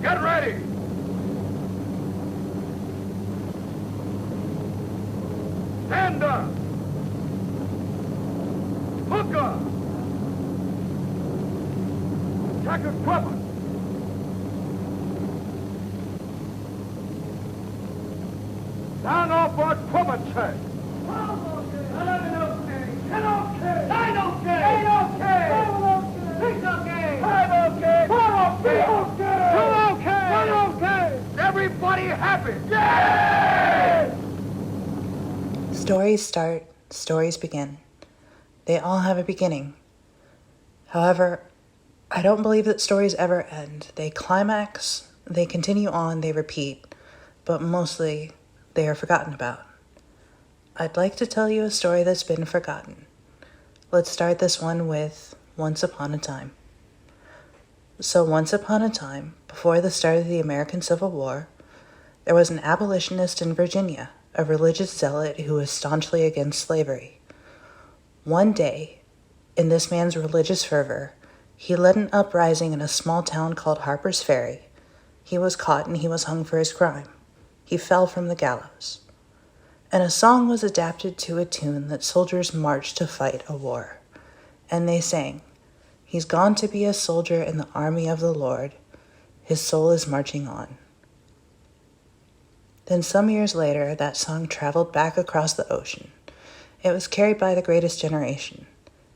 Get ready! Stand up! Hook up! Check equipment! Down off our equipment check! Everybody happy? Yeah! Stories start, stories begin. They all have a beginning. However, I don't believe that stories ever end. They climax, they continue on, they repeat, but mostly they are forgotten about. I'd like to tell you a story that's been forgotten. Let's start this one with Once Upon a Time. So once upon a time, before the start of the American Civil War, there was an abolitionist in Virginia, a religious zealot who was staunchly against slavery. One day, in this man's religious fervor, he led an uprising in a small town called Harper's Ferry. He was caught and he was hung for his crime. He fell from the gallows. And a song was adapted to a tune that soldiers marched to fight a war. And they sang, "He's gone to be a soldier in the army of the Lord. His soul is marching on." Then some years later, that song traveled back across the ocean. It was carried by the Greatest Generation.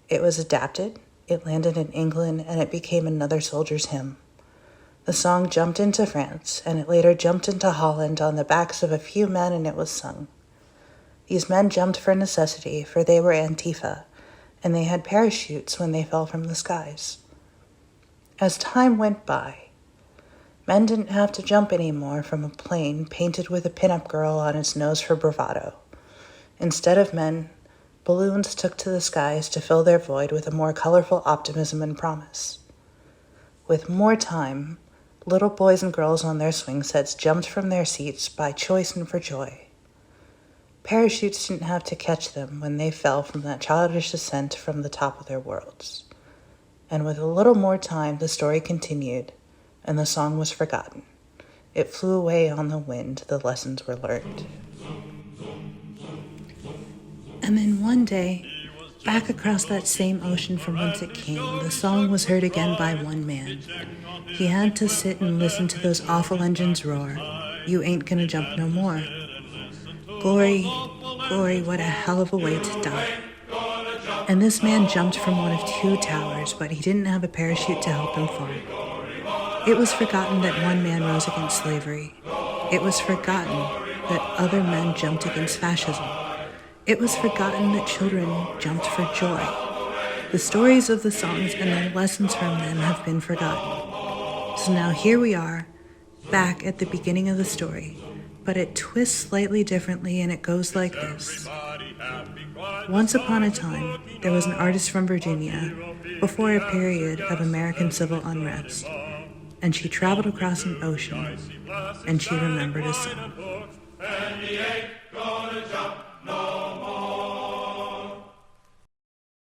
It was adapted, it landed in England, and it became another soldier's hymn. The song jumped into France, and it later jumped into Holland on the backs of a few men, and it was sung. These men jumped for necessity, for they were Antifa, and they had parachutes when they fell from the skies. As time went by, men didn't have to jump anymore from a plane painted with a pinup girl on its nose for bravado. Instead of men, balloons took to the skies to fill their void with a more colorful optimism and promise. With more time, little boys and girls on their swing sets jumped from their seats by choice and for joy. Parachutes didn't have to catch them when they fell from that childish ascent from the top of their worlds. And with a little more time, the story continued, and the song was forgotten. It flew away on the wind, the lessons were learned. And then one day, back across that same ocean from whence it came, the song was heard again by one man. He had to sit and listen to those awful engines roar. You ain't gonna jump no more. Gory, Gory, what a hell of a way to die. And this man jumped from one of two towers, but he didn't have a parachute to help him fall. It was forgotten that one man rose against slavery. It was forgotten that other men jumped against fascism. It was forgotten that children jumped for joy. The stories of the songs and the lessons from them have been forgotten. So now here we are, back at the beginning of the story, but it twists slightly differently, and it goes like this. Once upon a time, there was an artist from Virginia before a period of American civil unrest, and she traveled across an ocean, and she remembered a song.